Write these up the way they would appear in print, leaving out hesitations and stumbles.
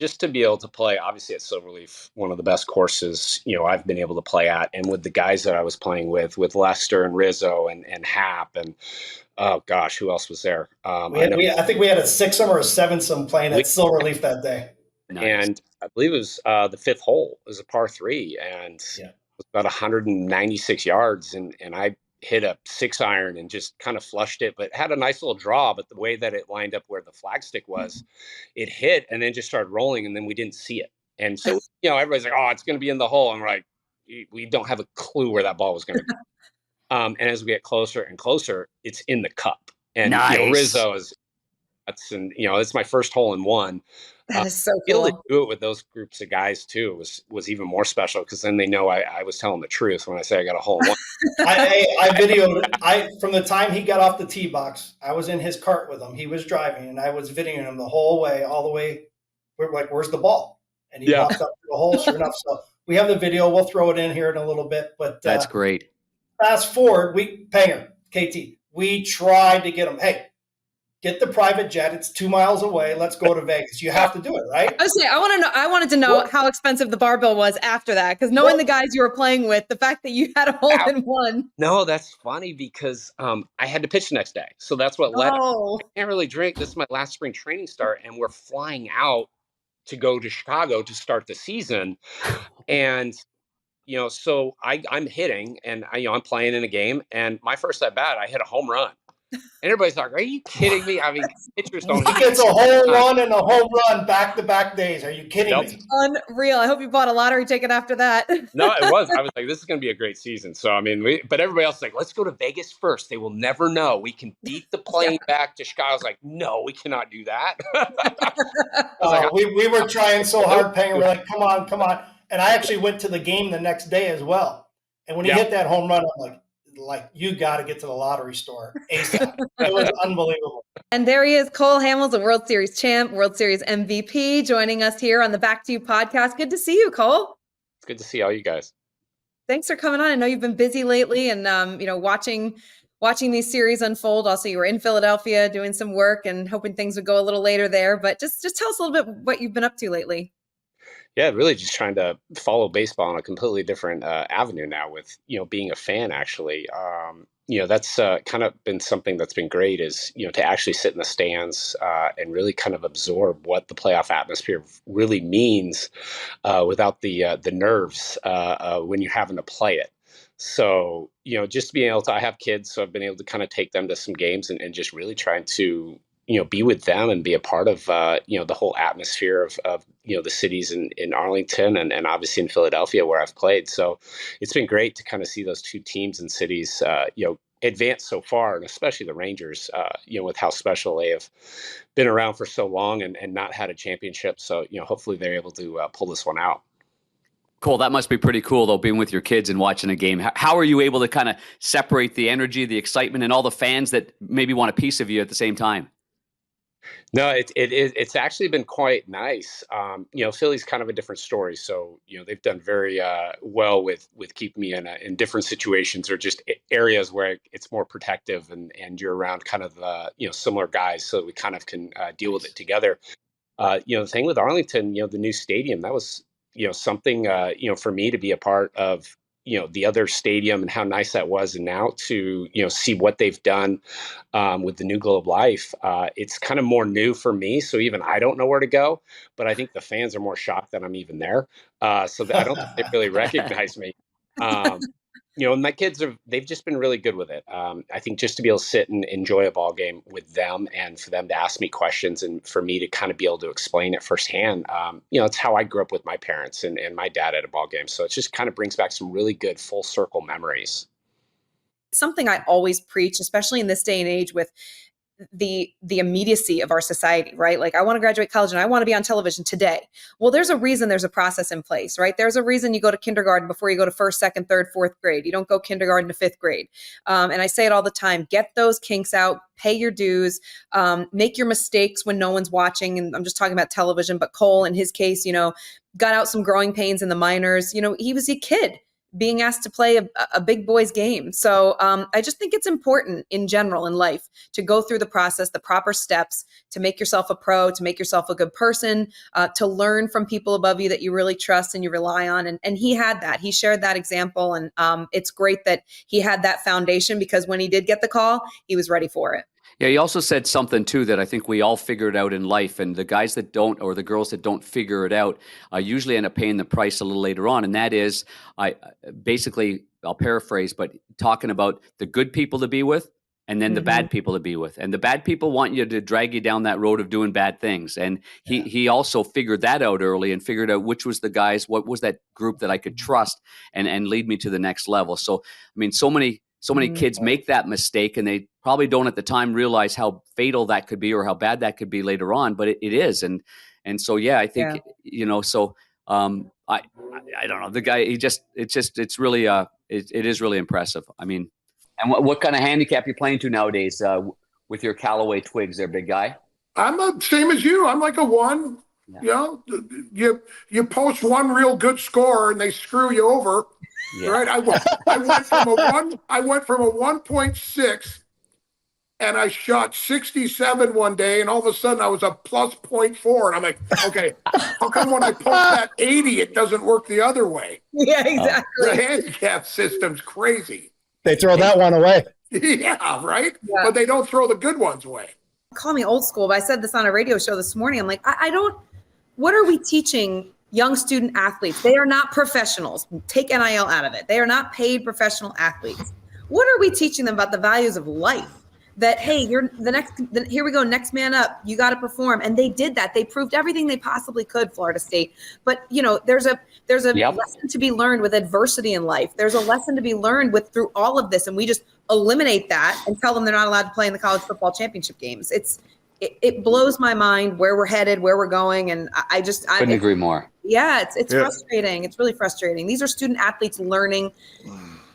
just to be able to play, obviously at Silverleaf, one of the best courses, I've been able to play at, and with the guys that I was playing with Lester and Rizzo and Hap and oh gosh, who else was there? I think we had a sixsome or a sevensome playing We at Silverleaf that day. Nice. and I believe it was the fifth hole. It was a par three, and Yeah. it was about 196 yards, and I hit a 6-iron and just kind of flushed it, but had a nice little draw. But the way that it lined up where the flagstick was, it hit and then just started rolling, and then we didn't see it. And so everybody's like, "Oh, it's going to be in the hole," and we're like, we don't have a clue where that ball was going to go. And as we get closer and closer, it's in the cup. And Nice. Rizzo is it's my first hole in one. That is so Be able to cool. do it with those groups of guys too was even more special, because then they know I was telling the truth when I say I got a hole in one. I videoed from the time he got off the tee box. I was in his cart with him. He was driving, and I was videoing him the whole way, all the way. We're like, "Where's the ball?" And he walked up to the hole. Sure enough, so we have the video. We'll throw it in here in a little bit. But That's great. Fast forward, Panger, KT, we tried to get him. Hey, get the private jet. It's 2 miles away. Let's go to Vegas. You have to do it, right? I wanted to know how expensive the barbell was after that, because knowing the guys you were playing with, the fact that you had a hole in one. No, that's funny, because I had to pitch the next day, so that's what led. I can't really drink. This is my last spring training start, and we're flying out to go to Chicago to start the season, and so I'm hitting, and I'm playing in a game, and my first at bat, I hit a home run. And everybody's like, "Are you kidding me?" I mean, pitchers don't. He gets a home run and a home run back-to-back days. Are you kidding me? Unreal. I hope you bought a lottery ticket after that. No, it was. I was like, this is going to be a great season. So, I mean, but everybody else is like, let's go to Vegas first. They will never know. We can beat the plane back to Chicago. I was like, no, we cannot do that. We were trying so hard, Panger. We're like, come on. And I actually went to the game the next day as well. And when he hit that home run, I'm like, you got to get to the lottery store ASAP. It was unbelievable. And there he is, Cole Hamels, a World Series champ, World Series MVP, joining us here on the Back to You podcast. Good to see you, Cole. It's good to see all you guys. Thanks for coming on. I know you've been busy lately, and watching these series unfold. Also, you were in Philadelphia doing some work and hoping things would go a little later there. But just tell us a little bit what you've been up to lately. Yeah, really just trying to follow baseball on a completely different avenue now with, being a fan, actually. That's kind of been something that's been great, is, to actually sit in the stands and really kind of absorb what the playoff atmosphere really means without the nerves when you're having to play it. So, just being able to, I have kids, so I've been able to kind of take them to some games and just really trying to be with them and be a part of, the whole atmosphere of the cities in Arlington and obviously in Philadelphia where I've played. So it's been great to kind of see those two teams and cities, advance so far, and especially the Rangers, with how special they have been around for so long and not had a championship. So, hopefully they're able to pull this one out. Cole, that must be pretty cool, though, being with your kids and watching a game. How are you able to kind of separate the energy, the excitement, and all the fans that maybe want a piece of you at the same time? No, it's actually been quite nice. Philly's kind of a different story. So, they've done very well with keeping me in different situations or just areas where it's more protective and you're around kind of, similar guys. So we kind of can deal with it together. The thing with Arlington, the new stadium, that was, something, for me to be a part of, the other stadium and how nice that was. And now to, see what they've done with the new Globe Life, it's kind of more new for me. So even I don't know where to go, but I think the fans are more shocked that I'm even there. So I don't think they really recognize me. And my kids they've just been really good with it. I think just to be able to sit and enjoy a ball game with them and for them to ask me questions and for me to kind of be able to explain it firsthand, it's how I grew up with my parents and my dad at a ball game. So it just kind of brings back some really good full circle memories. Something I always preach, especially in this day and age with the immediacy of our society, right? Like, I want to graduate college and I want to be on television today. Well, there's a reason there's a process in place, right? There's a reason you go to kindergarten before you go to first, second, third, fourth grade. You don't go kindergarten to fifth grade. And I say it all the time, get those kinks out, pay your dues, make your mistakes when no one's watching. And I'm just talking about television, but Cole, in his case, got out some growing pains in the minors. He was a kid being asked to play a big boys game. So I just think it's important in general in life to go through the process, the proper steps to make yourself a pro, to make yourself a good person, to learn from people above you that you really trust and you rely on. And he had that. He shared that example. And it's great that he had that foundation, because when he did get the call, he was ready for it. Yeah, he also said something too that I think we all figured out in life, and the guys that don't, or the girls that don't figure it out, usually end up paying the price a little later on. And that is, I'll paraphrase, but talking about the good people to be with, and then the bad people to be with. And the bad people want you to drag you down that road of doing bad things. And he also figured that out early, and figured out which was the guys, what was that group that I could trust and lead me to the next level. So, I mean, so many kids make that mistake, and they probably don't at the time realize how fatal that could be or how bad that could be later on, but it is. And so, yeah, I think, so I don't know, the guy, it's really, it is really impressive. I mean, and what kind of handicap you playing to nowadays with your Callaway Twigs there, big guy? I'm the same as you. I'm like a 1. Yeah. You post one real good score and they screw you over. Yeah. Right? I went from a 1.6 and I shot 67 one day, and all of a sudden I was a plus 0.4, and I'm like, okay, how come when I post that 80 it doesn't work the other way? Yeah, exactly. The handicap system's crazy. They throw that one away. Yeah, right? Yeah. But they don't throw the good ones away. Call me old school, but I said this on a radio show this morning. I'm like, what are we teaching young student athletes? They are not professionals. Take NIL out of it. They are not paid professional athletes. What are we teaching them about the values of life? That, hey, you're here we go, next man up. You got to perform. And they did that. They proved everything they possibly could, Florida State. But, there's a lesson to be learned with adversity in life. There's a lesson to be learned through all of this. And we just eliminate that and tell them they're not allowed to play in the college football championship games. It blows my mind where we're headed, where we're going. And I couldn't agree more. Yeah, it's frustrating. It's really frustrating. These are student athletes learning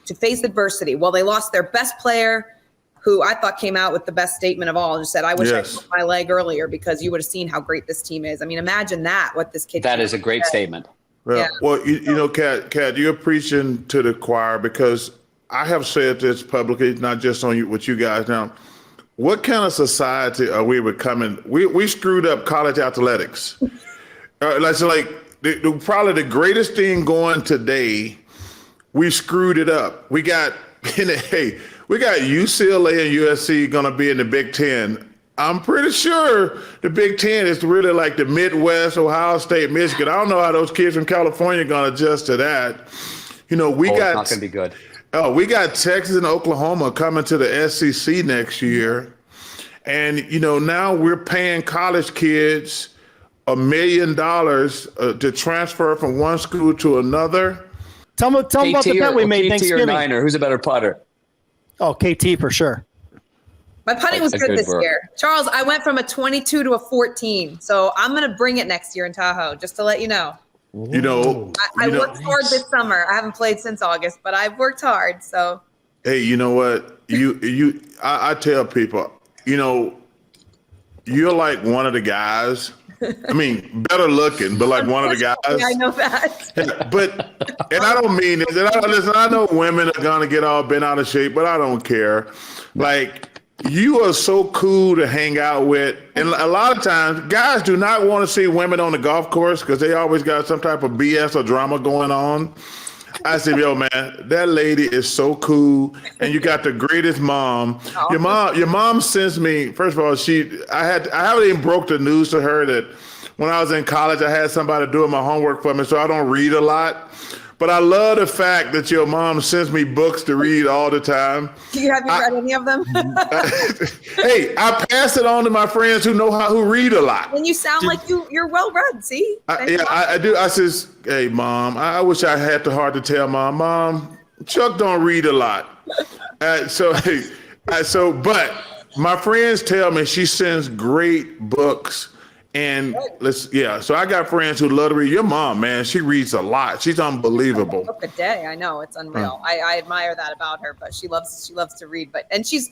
to face adversity. Well, they lost their best player, who I thought came out with the best statement of all, and just said, I wish I put my leg earlier, because you would have seen how great this team is. I mean, imagine what this kid. That is a great statement. Well, Kat, you're preaching to the choir, because I have said this publicly, not just on you, with you guys now. What kind of society are we becoming? We screwed up college athletics. Probably the greatest thing going today, we screwed it up. We got UCLA and USC going to be in the Big Ten. I'm pretty sure the Big Ten is really like the Midwest, Ohio State, Michigan. I don't know how those kids from California are going to adjust to that. It's not going to be good. Oh, we got Texas and Oklahoma coming to the SEC next year. And, now we're paying college kids $1 million to transfer from one school to another. Tell me about the bet we made Thanksgiving. KT or Niner, who's a better putter? Oh, KT for sure. My putting was good this year. Charles, I went from a 22 to a 14. So I'm going to bring it next year in Tahoe, just to let you know. I worked hard this summer. I haven't played since August, but I've worked hard. So, hey, you know what? I tell people, you're like one of the guys. I mean, better looking, but like one of the guys. I know that. And I don't mean it. Listen, I know women are gonna get all bent out of shape, but I don't care. Like, you are so cool to hang out with. And a lot of times, guys do not want to see women on the golf course because they always got some type of BS or drama going on. I said, yo, man, that lady is so cool, and you got the greatest mom. Your mom sends me. First of all, I haven't even broke the news to her that when I was in college, I had somebody doing my homework for me, so I don't read a lot. But I love the fact that your mom sends me books to read all the time. Have you read any of them? Hey, I pass it on to my friends who read a lot. And you sound like you're well read. See? I do. I says, hey, Mom, I wish I had the heart to tell Mom, Chuck don't read a lot. But my friends tell me she sends great books. And so I got friends who love to read. Your mom, man, she reads a lot. She's unbelievable. Book a day, I know, it's unreal. I admire that about her, but she loves to read. And she's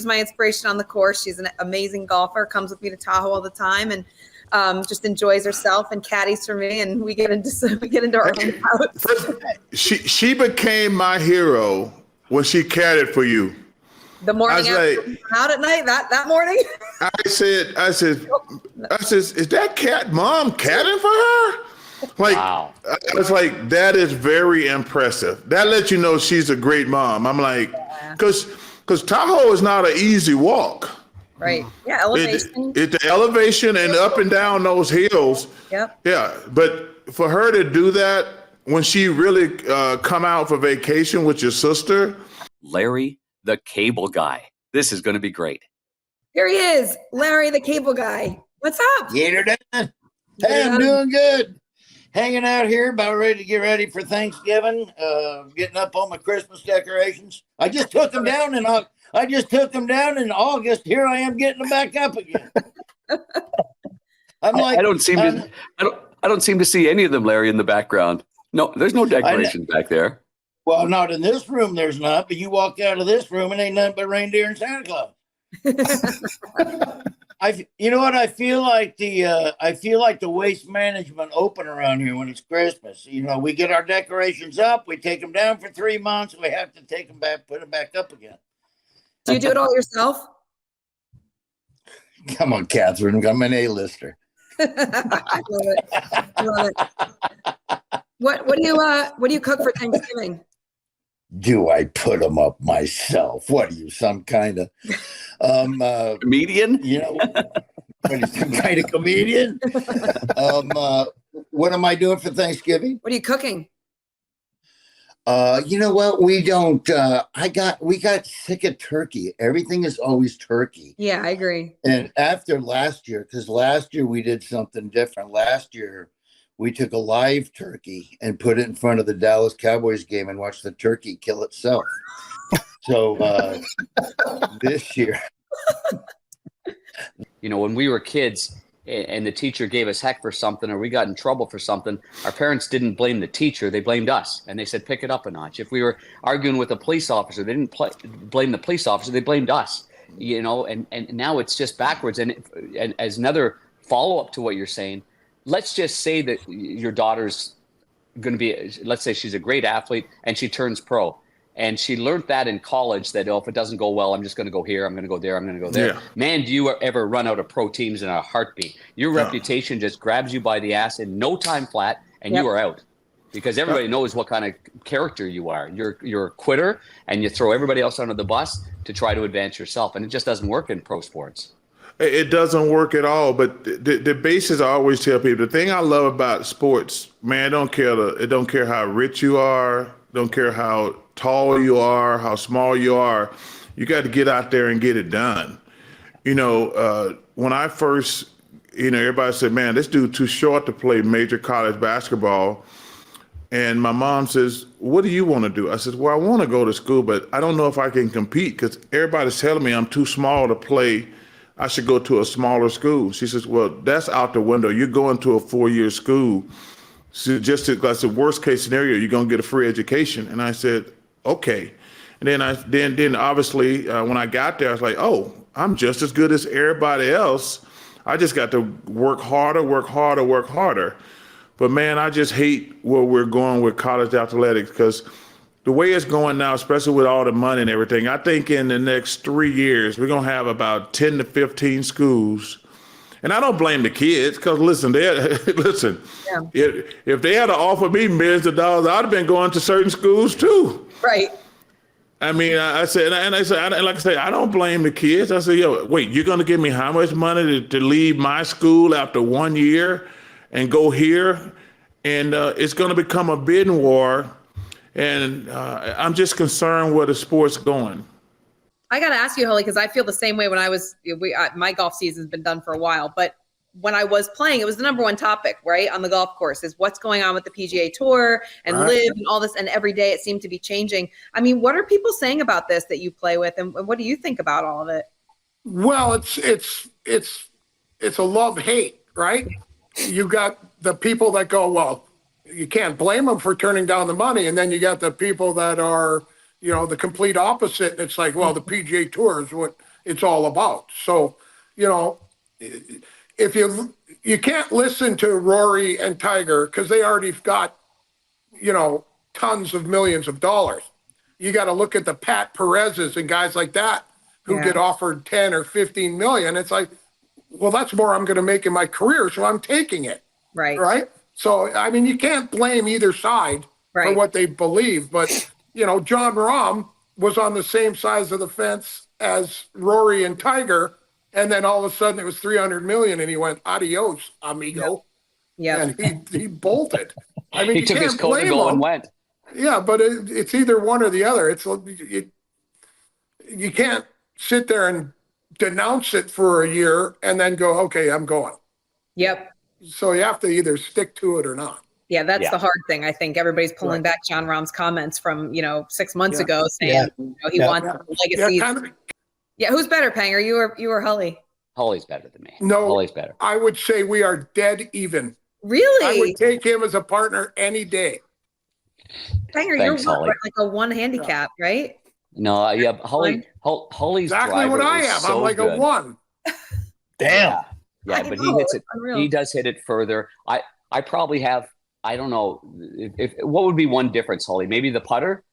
my inspiration on the course. She's an amazing golfer. Comes with me to Tahoe all the time, and just enjoys herself and caddies for me, and we get into our own house. She became my hero when she caddied for you. The morning after we went out at night, that morning. I said, is that cat mom caddying for her? Like, wow. I was like, that is very impressive. That lets you know she's a great mom. I'm like, because Tahoe is not an easy walk. Right. Yeah. Elevation. It's the elevation and up and down those hills. Yep. Yeah. But for her to do that when she really come out for vacation with your sister. Larry, the cable guy. This is going to be great. Here he is, Larry, the cable guy. What's up? Get her done. Hey, I'm doing good. Hanging out here, about ready to get ready for Thanksgiving. Getting up on my Christmas decorations. I just took them down in August. Here I am getting them back up again. I don't seem to see any of them, Larry, in the background. No, there's no decorations back there. Well, not in this room. There's not. But you walk out of this room and ain't nothing but reindeer and Santa Claus. You know what? I feel like the waste management open around here when it's Christmas. You know, we get our decorations up, we take them down for 3 months, we have to take them back, put them back up again. Do you do it all yourself? Come on, Catherine, I'm an A-lister. I love it. What do you cook for Thanksgiving? Do I put them up myself? What are you, some kind of comedian? You know, some kind of comedian? What am I doing for Thanksgiving? What are you cooking? You know what? We don't. We got sick of turkey. Everything is always turkey. Yeah, I agree. And after last year, because last year we did something different. Last year we took a live turkey and put it in front of the Dallas Cowboys game and watched the turkey kill itself. So this year, you know, when we were kids and the teacher gave us heck for something or we got in trouble for something, our parents didn't blame the teacher, they blamed us. And they said, pick it up a notch. If we were arguing with a police officer, they didn't blame the police officer, they blamed us. You know, and now it's just backwards. And as another follow-up to what you're saying, let's just say that your daughter's going to be, let's say she's a great athlete and she turns pro. And she learned that in college that, if it doesn't go well, I'm just going to go here, I'm going to go there, I'm going to go there. Yeah. Man, do you ever run out of pro teams in a heartbeat. Your reputation just grabs you by the ass in no time flat, and you are out. Because everybody knows what kind of character you are. You're a quitter, and you throw everybody else under the bus to try to advance yourself. And it just doesn't work in pro sports. It doesn't work at all. But the basis, I always tell people, the thing I love about sports, man, it don't care how rich you are, don't care how tall you are, how small you are, you got to get out there and get it done. You know, when I first, you know, everybody said, man, this dude too short to play major college basketball. And my mom says, what do you want to do? I said, well, I want to go to school, but I don't know if I can compete because everybody's telling me I'm too small to play. I should go to a smaller school. She says, well, that's out the window. You're going to a 4-year school. So that's the worst case scenario. You're going to get a free education. And I said, okay. And then obviously when I got there, I was like, oh, I'm just as good as everybody else. I just got to work harder. But man, I just hate where we're going with college athletics because the way it's going now, especially with all the money and everything, I think in the next 3 years, we're going to have about 10 to 15 schools. And I don't blame the kids because listen, if they had to offer me millions of dollars, I'd have been going to certain schools too. Right. I mean, I said, I don't blame the kids. I said, yo, wait, you're going to give me how much money to leave my school after 1 year and go here? And it's going to become a bidding war. And I'm just concerned where the sport's going. I got to ask you, Holly, because I feel the same way when my golf season's been done for a while, but when I was playing, it was the number one topic, right, on the golf course is what's going on with the PGA Tour and LIV and all this. And every day it seemed to be changing. I mean, what are people saying about this that you play with? And what do you think about all of it? Well, it's a love-hate, right? You got the people that go, well, you can't blame them for turning down the money. And then you got the people that are, you know, the complete opposite. And it's like, well, the PGA Tour is what it's all about. So, you know, if you you can't listen to Rory and Tiger because they already got, tons of millions of dollars. You got to look at the Pat Perez's and guys like that who get offered 10 or 15 million. It's like, well, that's more I'm going to make in my career, so I'm taking it. Right. So, I mean, you can't blame either side for what they believe. But, John Rahm was on the same size of the fence as Rory and Tiger. And then all of a sudden it was 300 million and he went, adios, amigo. Yeah. And he bolted. I mean, He took his coat and went. Yeah, but it's either one or the other. You can't sit there and denounce it for a year and then go, okay, I'm going. Yep. So you have to either stick to it or not. Yeah, that's the hard thing. I think everybody's pulling back John Rahm's comments from 6 months ago, saying he wants a legacy. Yeah, who's better, Panger? You or Holly? Holly's better than me. No, Holly's better. I would say we are dead even. Really? I would take him as a partner any day. Panger, Thanks, you're Holly. like a one handicap, right? No, Holly's exactly what I am. So I'm like good. a 1. Damn. Yeah, but he hits it. He does hit it further. I probably have. I don't know if what would be one difference, Holly? Maybe the putter.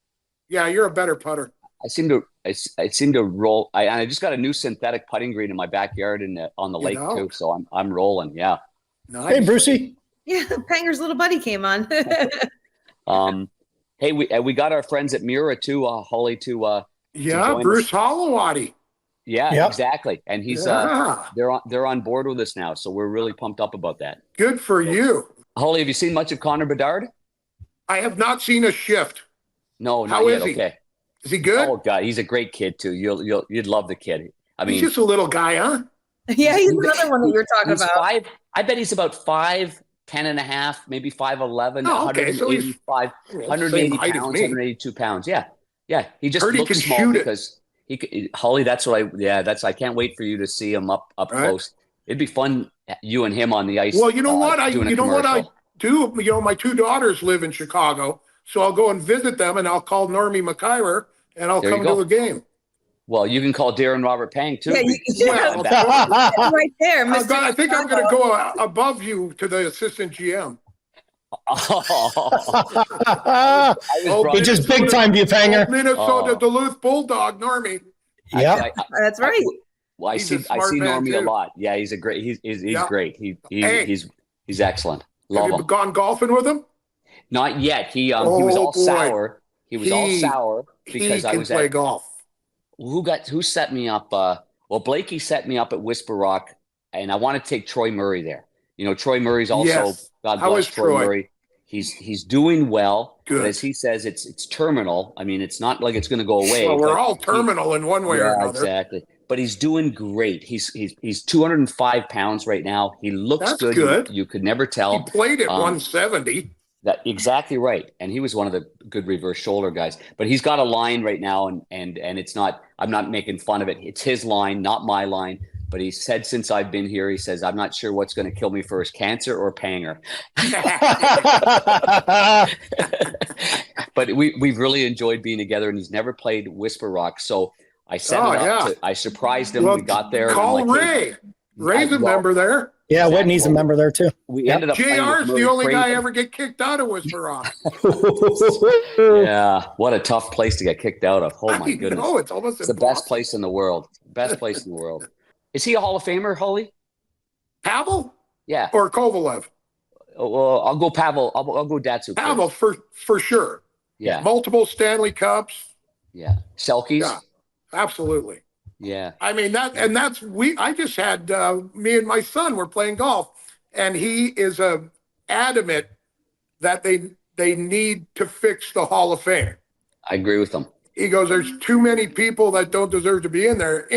Yeah, you're a better putter. I seem to roll. I just got a new synthetic putting green in my backyard and on the lake too. So I'm rolling. Yeah. Nice. Hey, Brucey. Yeah, Panger's little buddy came on. Hey, we got our friends at Mura too, Holly, to Bruce Hollowati. Yeah, exactly. And he's they're on board with us now, so we're really pumped up about that. Good for you. Holly, have you seen much of Connor Bedard? I have not seen a shift. No, not How yet. is he? Okay. Is he good? Oh God, he's a great kid too. You'd love the kid. I mean, he's just a little guy, huh? Yeah, he's another one that you're talking about. I bet he's about 5'10 and a half, maybe 5'11", Oh, okay. 185, 180 pounds, 182 pounds. Yeah. He just looks small shoot because Holly. That's what I can't wait for you to see him up close. It'd be fun, you and him on the ice. Well, you know what I do. My 2 daughters live in Chicago, so I'll go and visit them, and I'll call Normie McIver, and I'll come to a game. Well, you can call Darren Robert Pang too. Yeah, right there, Mr. I think I'm going to go above you to the assistant GM. He just big time you, Panger. Minnesota Duluth Bulldog, Normie. Yeah, that's right. I see Normie a lot. Yeah, he's great. He's great. He's excellent. Love Have him. you gone golfing with him? Not yet. He was all sour. He was all sour because I was play golf. Who set me up? Well, Blakey set me up at Whisper Rock, and I want to take Troy Murray there. Troy Murray's also God bless Troy Murray. He's doing well. Good. But as he says, it's terminal. I mean, it's not like it's going to go away. Well, we're all terminal in one way or another. Exactly. But he's doing great. He's 205 pounds right now. He looks That's good. You could never tell. He played at 170. That exactly right, and he was one of the good reverse shoulder guys. But he's got a line right now, and it's not. I'm not making fun of it. It's his line, not my line. But he said since I've been here, he says I'm not sure what's going to kill me first, cancer or Panger. But we've really enjoyed being together, and he's never played Whisper Rock, so I set it up. I surprised him. We got there. Call Ray. Ray's a member there. Yeah, Whitney's a member there too. We ended up. JR's the only guy ever get kicked out of Whisper Rock. Yeah, what a tough place to get kicked out of. Oh my goodness! No, it's almost the best place in the world. Best place in the world. Is he a Hall of Famer, Holly? Pavel? Yeah. Or Kovalev? Well, I'll go Pavel. I'll go Datsuk. Pavel for sure. Yeah. Multiple Stanley Cups. Yeah. Selkies. Yeah. Absolutely. Yeah. I mean I just had me and my son were playing golf, and he is adamant that they need to fix the Hall of Fame. I agree with him. He goes, there's too many people that don't deserve to be in there.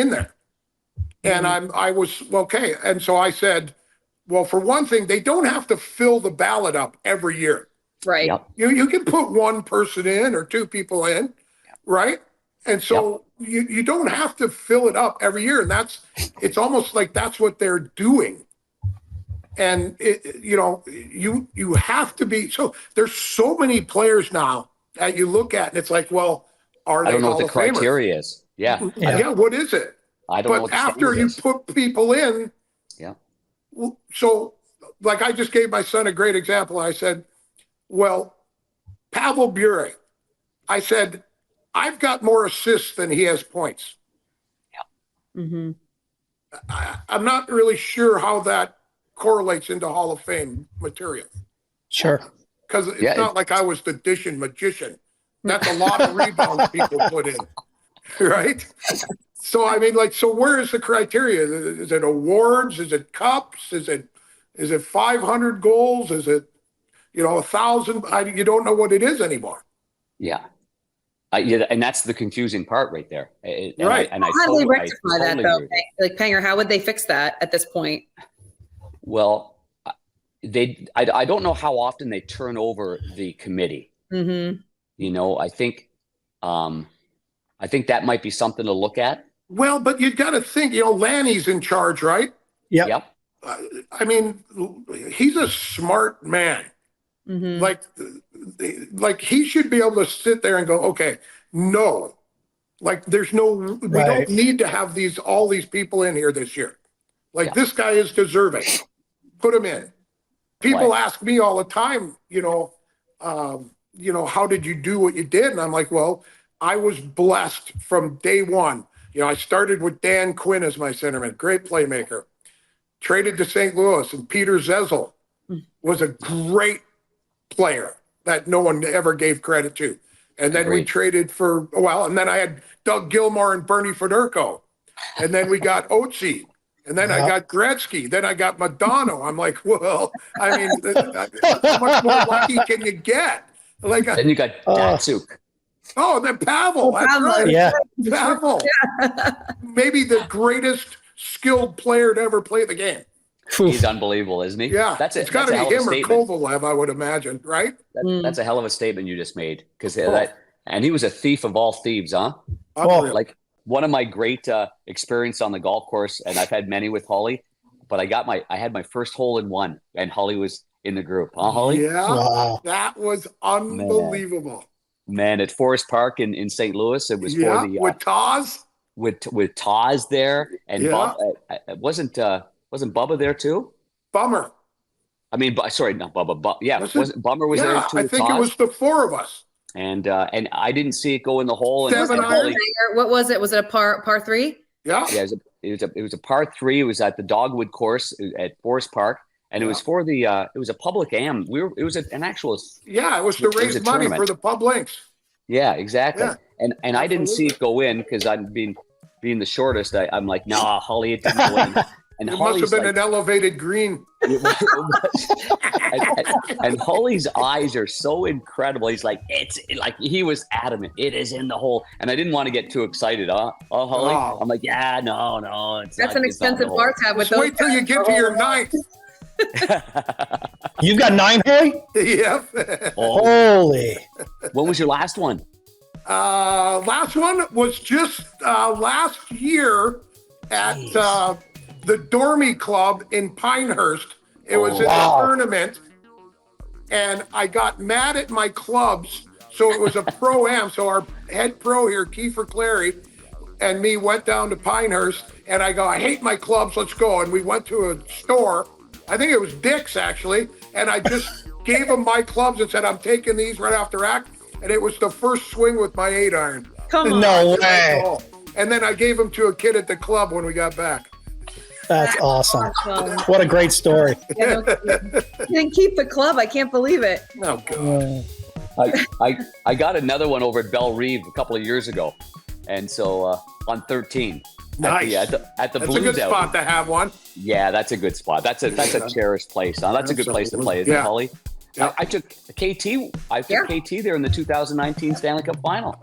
And I was okay. And so I said, well, for one thing, they don't have to fill the ballot up every year. Right. Yep. You can put one person in or 2 people in, right? And so you don't have to fill it up every year. And it's almost like that's what they're doing. And you have to be. So there's so many players now that you look at, and it's like, well, are they? I don't know what the criteria is. Yeah. Yeah. What is it? I don't know. But after you put people in, yeah. So like I just gave my son a great example. I said, well, Pavel Bure, I said, I've got more assists than he has points. Mm-hmm. I'm not really sure how that correlates into Hall of Fame material. Sure. Because it's not like I was the dishing magician. That's a lot of rebounds people put in, right? So I mean, like, so where is the criteria? Is it awards? Is it cups? Is it 500 goals? Is it 1,000? You don't know what it is anymore. Yeah. Yeah, and that's the confusing part right there. Right. How do they rectify that, though? Like, Panger, how would they fix that at this point? Well, I don't know how often they turn over the committee. Mm-hmm. I think that might be something to look at. Well, but you got to think, Lanny's in charge, right? Yep. I mean, he's a smart man. Mm-hmm. Like he should be able to sit there and go, okay, no, like we don't need to have all these people in here this year. Like this guy is deserving. Put him in. People ask me all the time, how did you do what you did? And I'm like, well, I was blessed from day one. I started with Dan Quinn as my centerman, great playmaker. Traded to St. Louis, and Peter Zezel was a great player that no one ever gave credit to. And then we traded for a while, and then I had Doug Gilmour and Bernie Federico. And then we got Otzi. And then I got Gretzky. Then I got Madonna. I'm like, well, I mean, how much more lucky can you get? Then you got Datsuk. Oh, then Pavel. That's right. Yeah. Pavel. Maybe the greatest skilled player to ever play the game. He's unbelievable, isn't he? Yeah. It's got to be him or Kovalev, I would imagine, right? That's a hell of a statement you just made. And he was a thief of all thieves, huh? Like one of my great experience on the golf course, and I've had many with Holly, but I had my first hole in one, and Holly was in the group. Huh, Holly? Yeah. Wow. That was unbelievable. Man, at Forest Park in St. Louis, it was for the with Taz. With Taz there, and Bob, wasn't Bubba there too? Bummer. I mean, sorry, not Bubba. Wasn't Bummer was there too? I think Taz? It was the four of us. And I didn't see it go in the hole. What was it? Was it a par three? Yeah. Yeah, it was a par three. It was at the Dogwood course at Forest Park. And it was for the it was a public am. It was an actual. Yeah, it was to raise money for the pub links. Yeah, exactly. Yeah, and I didn't see it go in because I'm being the shortest. I'm like, nah, Holly, it didn't go in. And it must have been an elevated green. And Holly's eyes are so incredible. He's like, he was adamant. It is in the hole. And I didn't want to get too excited. Holly? Oh. I'm like, yeah, no. That's an expensive bar tab. Just wait till you get to your ninth. You've got 9, Holly? Yep. Holy. When was your last one? Last one was just last year at the Dormy Club in Pinehurst. It was in a tournament, and I got mad at my clubs. So it was a pro-am. So our head pro here, Kiefer Clary, and me went down to Pinehurst, and I go, I hate my clubs, let's go. And we went to a store. I think it was Dick's, actually. And I just gave him my clubs and said, I'm taking these right off the rack. And it was the first swing with my 8-iron. Come on. No way. And then I gave them to a kid at the club when we got back. That's awesome. What a great story. Yeah, you didn't keep the club. I can't believe it. Oh, God. I got another one over at Belle Reve a couple of years ago. And so on 13. Nice. At the That's Blues a good spot to have one. Yeah, that's a good spot. That's a cherished place. That's a good place to play, isn't it, Holly? Yeah. I took KT there in the 2019 Stanley Cup Final.